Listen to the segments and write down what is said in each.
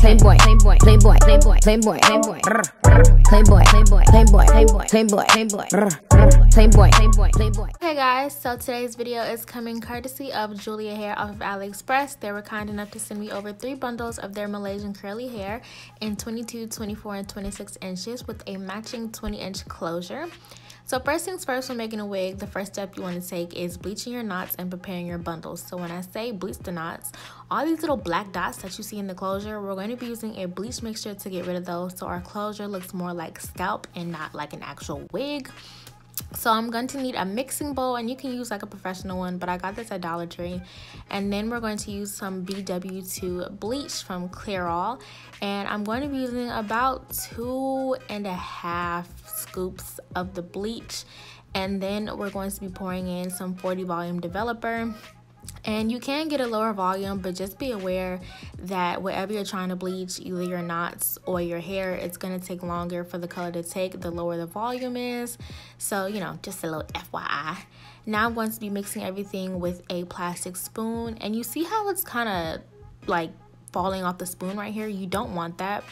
playboy, playboy, playboy, playboy, playboy, playboy, playboy, playboy, playboy, playboy, playboy, playboy, playboy, playboy, playboy. Hey guys, so today's video is coming courtesy of Julia Hair off of Aliexpress. They were kind enough to send me over 3 bundles of their Malaysian curly hair in 22, 24, and 26 inches with a matching 20-inch closure. So first things first, when making a wig, the first step you want to take is bleaching your knots and preparing your bundles. So when I say bleach the knots, all these little black dots that you see in the closure, we're going to be using a bleach mixture to get rid of those so our closure looks more like scalp and not like an actual wig. So I'm going to need a mixing bowl, and you can use like a professional one, but I got this at Dollar Tree. And then we're going to use some BW2 bleach from Clairol, and I'm going to be using about 2.5 scoops of the bleach. And then we're going to be pouring in some 40 volume developer. And you can get a lower volume, but just be aware that whatever you're trying to bleach, either your knots or your hair, it's going to take longer for the color to take the lower the volume is. So, you know, just a little FYI. Now I'm going to be mixing everything with a plastic spoon. And you see how it's kind of like falling off the spoon right here? You don't want that,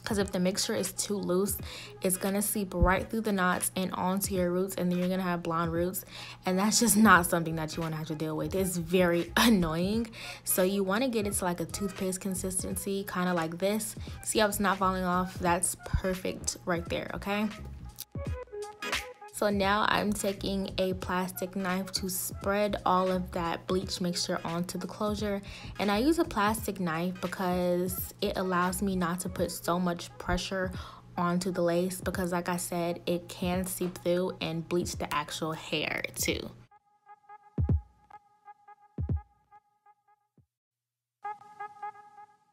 because if the mixture is too loose, it's gonna seep right through the knots and onto your roots, and then you're gonna have blonde roots, and that's just not something that you want to have to deal with. It's very annoying. So you want to get it to like a toothpaste consistency, kind of like this. See how it's not falling off? That's perfect right there, okay? So now I'm taking a plastic knife to spread all of that bleach mixture onto the closure. And I use a plastic knife because it allows me not to put so much pressure onto the lace, because like I said, it can seep through and bleach the actual hair too.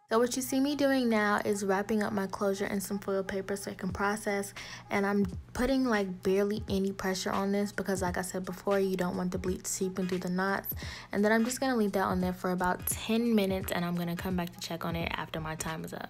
So what you see me doing now is wrapping up my closure in some foil paper so it can process, and I'm putting like barely any pressure on this because like I said before, you don't want the bleach seeping through the knots. And then I'm just going to leave that on there for about 10 minutes, and I'm going to come back to check on it after my time is up.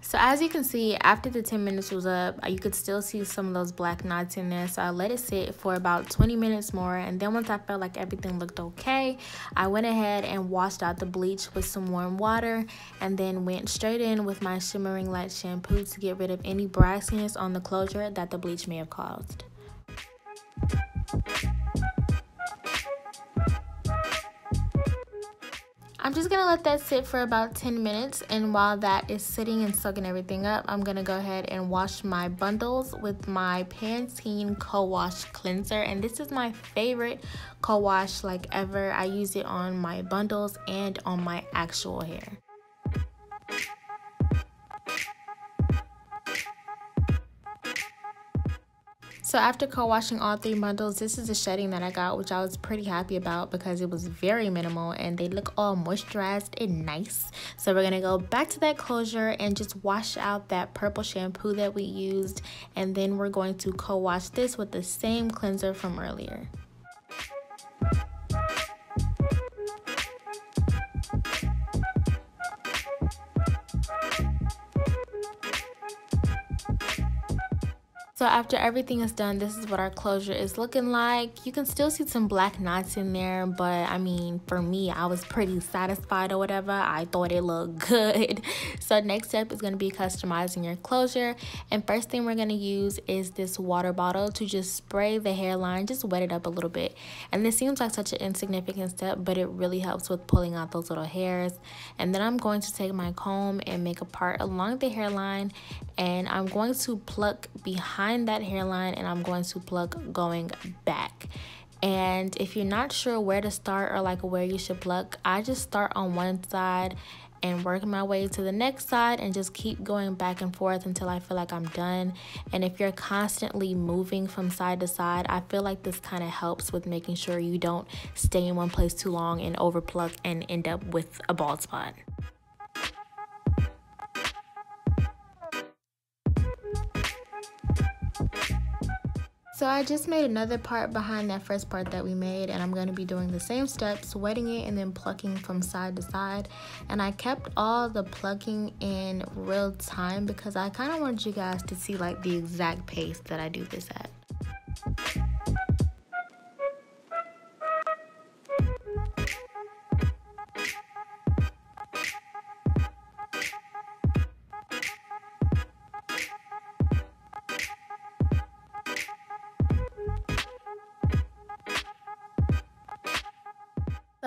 So as you can see, after the 10 minutes was up, you could still see some of those black knots in there. So I let it sit for about 20 minutes more. And then once I felt like everything looked okay, I went ahead and washed out the bleach with some warm water, and then went straight in with my shimmering light shampoo to get rid of any brassiness on the closure that the bleach may have caused. I'm just gonna let that sit for about 10 minutes, and while that is sitting and soaking everything up, I'm gonna go ahead and wash my bundles with my Pantene Co-Wash Cleanser. And this is my favorite co-wash like ever. I use it on my bundles and on my actual hair. So after co-washing all 3 bundles, this is the shedding that I got, which I was pretty happy about because it was very minimal and they look all moisturized and nice. So we're gonna go back to that closure and just wash out that purple shampoo that we used, and then we're going to co-wash this with the same cleanser from earlier. So after everything is done, this is what our closure is looking like. You can still see some black knots in there, but I mean, for me, I was pretty satisfied or whatever. I thought it looked good. So next step is going to be customizing your closure. And first thing we're going to use is this water bottle to just spray the hairline, just wet it up a little bit. And this seems like such an insignificant step, but it really helps with pulling out those little hairs. And then I'm going to take my comb and make a part along the hairline, and I'm going to pluck behind that hairline, and I'm going to pluck going back. And if you're not sure where to start or like where you should pluck, I just start on one side and work my way to the next side and just keep going back and forth until I feel like I'm done. And if you're constantly moving from side to side, I feel like this kind of helps with making sure you don't stay in one place too long and overpluck and end up with a bald spot. So I just made another part behind that first part that we made, and I'm going to be doing the same steps, wetting it and then plucking from side to side. And I kept all the plucking in real time because I kind of wanted you guys to see like the exact pace that I do this at.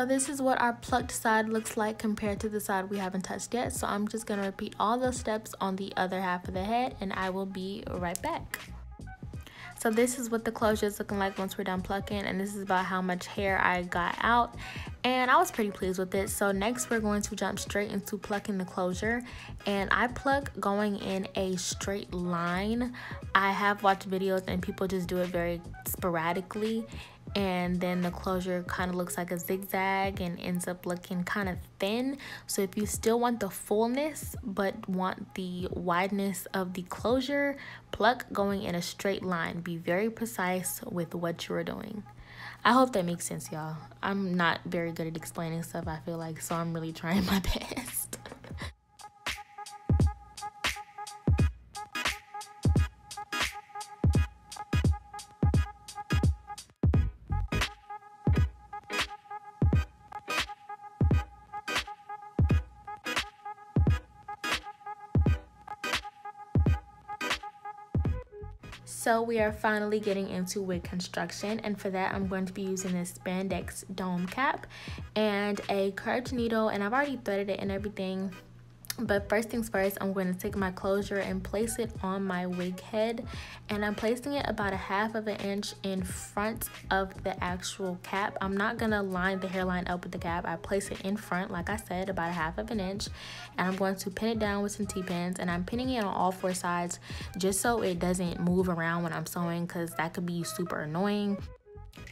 So this is what our plucked side looks like compared to the side we haven't touched yet. So I'm just gonna repeat all those steps on the other half of the head, and I will be right back. So this is what the closure is looking like once we're done plucking, and this is about how much hair I got out, and I was pretty pleased with it. So next we're going to jump straight into plucking the closure, and I pluck going in a straight line. I have watched videos and people just do it very sporadically, and then the closure kind of looks like a zigzag and ends up looking kind of thin. So if you still want the fullness but want the wideness of the closure, pluck going in a straight line. Be very precise with what you're doing. I hope that makes sense, y'all. I'm not very good at explaining stuff, I feel like, so I'm really trying my best. So we are finally getting into wig construction, and for that I'm going to be using this spandex dome cap and a curved needle, and I've already threaded it and everything. But first things first, I'm going to take my closure and place it on my wig head, and I'm placing it about 1/2 inch in front of the actual cap. I'm not gonna line the hairline up with the cap. I place it in front, like I said, about 1/2 inch, and I'm going to pin it down with some T-pins, and I'm pinning it on all 4 sides just so it doesn't move around when I'm sewing, because that could be super annoying.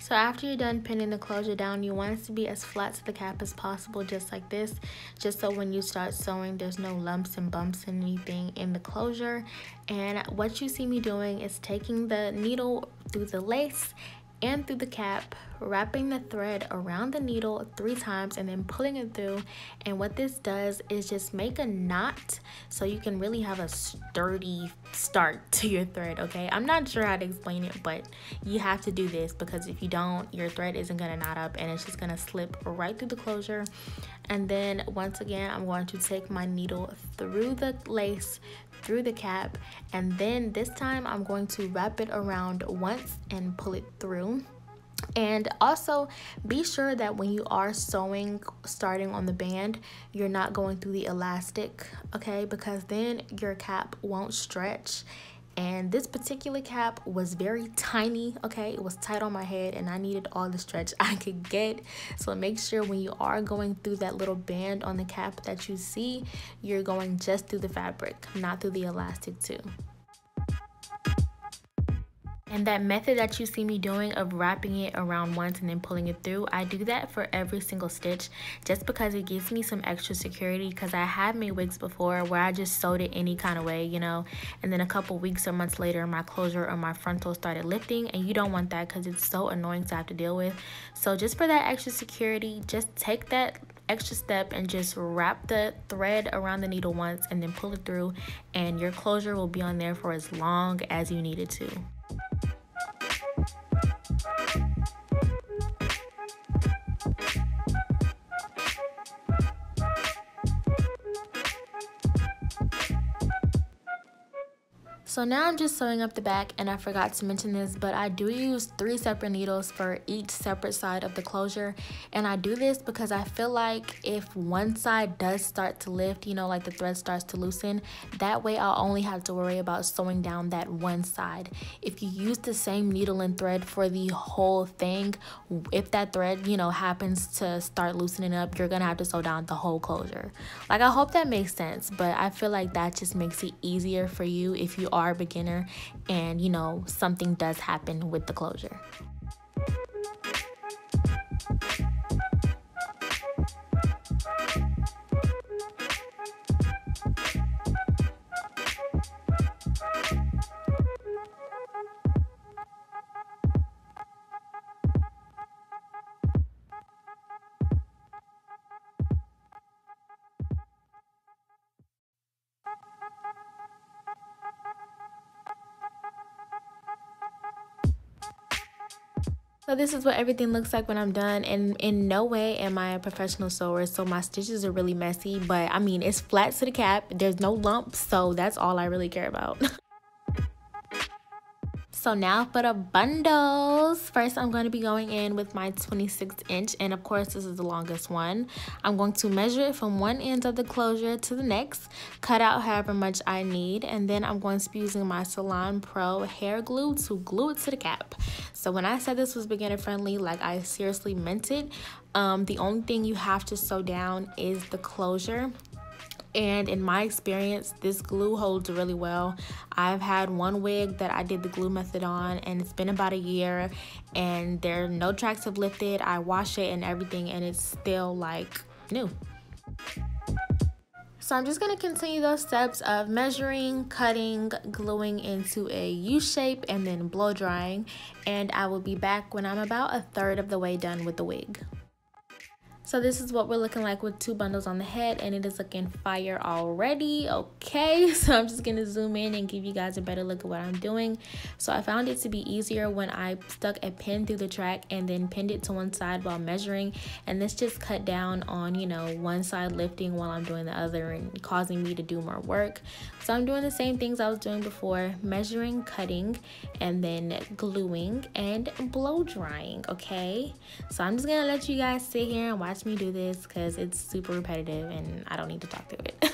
So after you're done pinning the closure down, you want it to be as flat to the cap as possible, just like this, just so when you start sewing there's no lumps and bumps and anything in the closure. And what you see me doing is taking the needle through the lace and through the cap, wrapping the thread around the needle 3 times and then pulling it through. And what this does is just make a knot so you can really have a sturdy start to your thread, okay? I'm not sure how to explain it, but you have to do this, because if you don't, your thread isn't gonna knot up and it's just gonna slip right through the closure. And then once again, I'm going to take my needle through the lace, through the cap, and then this time I'm going to wrap it around once and pull it through. And also be sure that when you are sewing, starting on the band, you're not going through the elastic, okay? Because then your cap won't stretch. And this particular cap was very tiny, okay? It was tight on my head and I needed all the stretch I could get. So make sure when you are going through that little band on the cap that you see, you're going just through the fabric, not through the elastic too. And that method that you see me doing of wrapping it around once and then pulling it through, I do that for every single stitch just because it gives me some extra security, because I have made wigs before where I just sewed it any kind of way, you know, and then a couple weeks or months later my closure or my frontal started lifting, and you don't want that because it's so annoying to have to deal with. So just for that extra security, just take that extra step and just wrap the thread around the needle once and then pull it through, and your closure will be on there for as long as you need it to. So now I'm just sewing up the back, and I forgot to mention this, but I do use 3 separate needles for each separate side of the closure. And I do this because I feel like if one side does start to lift, you know, like the thread starts to loosen, that way I'll only have to worry about sewing down that one side. If you use the same needle and thread for the whole thing, if that thread, you know, happens to start loosening up, you're gonna have to sew down the whole closure. Like, I hope that makes sense, but I feel like that just makes it easier for you if you are a beginner and, you know, something does happen with the closure. So this is what everything looks like when I'm done, and in no way am I a professional sewer, so my stitches are really messy, but I mean, it's flat to the cap, there's no lumps, so that's all I really care about. So now for the bundles. First, I'm going to be going in with my 26-inch, and of course this is the longest one. I'm going to measure it from one end of the closure to the next, cut out however much I need, and then I'm going to be using my Salon Pro hair glue to glue it to the cap. So when I said this was beginner friendly, like I seriously meant it. The only thing you have to sew down is the closure. And in my experience, this glue holds really well. I've had one wig that I did the glue method on, and it's been about a year, and there no tracks have lifted. I wash it and everything, and it's still like new. So I'm just going to continue those steps of measuring, cutting, gluing into a U shape, and then blow drying. And I will be back when I'm about a third of the way done with the wig. So this is what we're looking like with 2 bundles on the head, and it is looking fire already. Okay, so I'm just gonna zoom in and give you guys a better look at what I'm doing. So I found it to be easier when I stuck a pin through the track and then pinned it to one side while measuring, and this just cut down on, you know, one side lifting while I'm doing the other and causing me to do more work. So I'm doing the same things I was doing before: measuring, cutting, and then gluing and blow drying. Okay, so I'm just gonna let you guys sit here and watch me do this because it's super repetitive and I don't need to talk through it.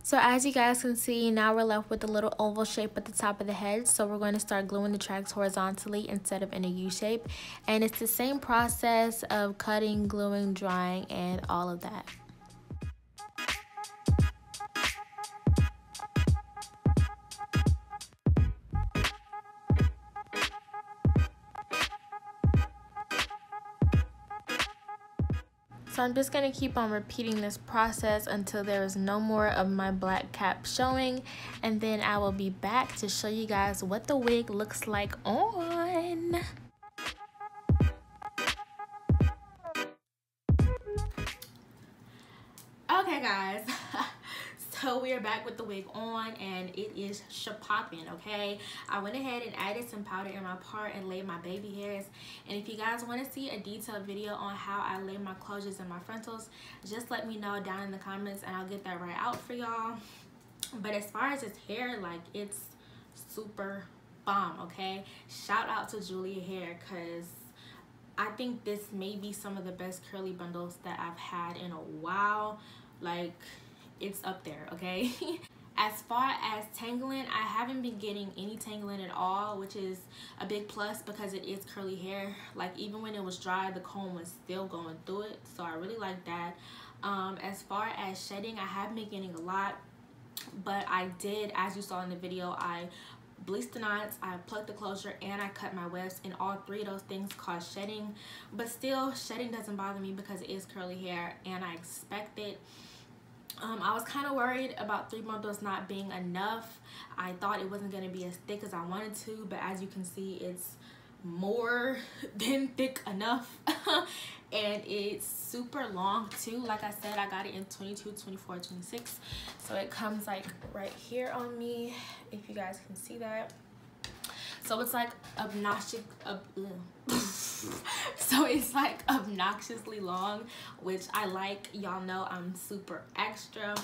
So as you guys can see, now we're left with a little oval shape at the top of the head. So we're going to start gluing the tracks horizontally instead of in a U shape. And it's the same process of cutting, gluing, drying, and all of that. So I'm just going to keep on repeating this process until there is no more of my black cap showing, and then I will be back to show you guys what the wig looks like on. Okay guys, so we are back with the wig on, and it is shapopping. Okay, I went ahead and added some powder in my part and laid my baby hairs, and if you guys want to see a detailed video on how I lay my closures and my frontals, just let me know down in the comments and I'll get that right out for y'all. But as far as its hair, like, it's super bomb. Okay, shout out to Julia Hair, because I think this may be some of the best curly bundles that I've had in a while. Like, it's up there. Okay. As far as tangling, I haven't been getting any tangling at all, which is a big plus because it is curly hair. Like, even when it was dry, the comb was still going through it, so I really like that. As far as shedding, I haven't been getting a lot, but I did, as you saw in the video, I bleached the knots, I plucked the closure, and I cut my wefts, and all 3 of those things cause shedding. But still, shedding doesn't bother me because it is curly hair and I expect it. I was kind of worried about 3 bundles not being enough. I thought it wasn't going to be as thick as I wanted to, but as you can see, it's more than thick enough. And it's super long too. Like I said, I got it in 22, 24, 26, so it comes like right here on me, if you guys can see that. So it's like so it's like obnoxiously long, which I like. Y'all know I'm super extra.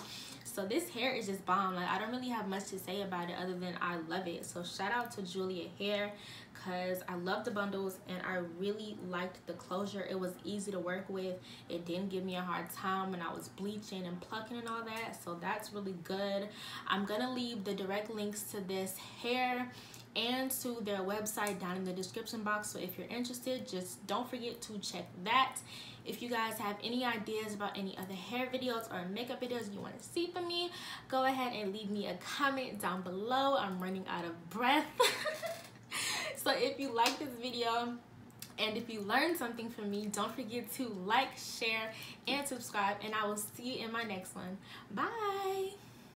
So this hair is just bomb. Like, I don't really have much to say about it other than I love it. So shout out to Julia Hair, because I love the bundles and I really liked the closure. It was easy to work with. It didn't give me a hard time when I was bleaching and plucking and all that. So that's really good. I'm gonna leave the direct links to this hair and to their website down in the description box, so if you're interested, just don't forget to check that. If you guys have any ideas about any other hair videos or makeup videos you want to see from me, go ahead and leave me a comment down below. I'm running out of breath. So if you like this video and if you learned something from me, don't forget to like, share, and subscribe, and I will see you in my next one. Bye.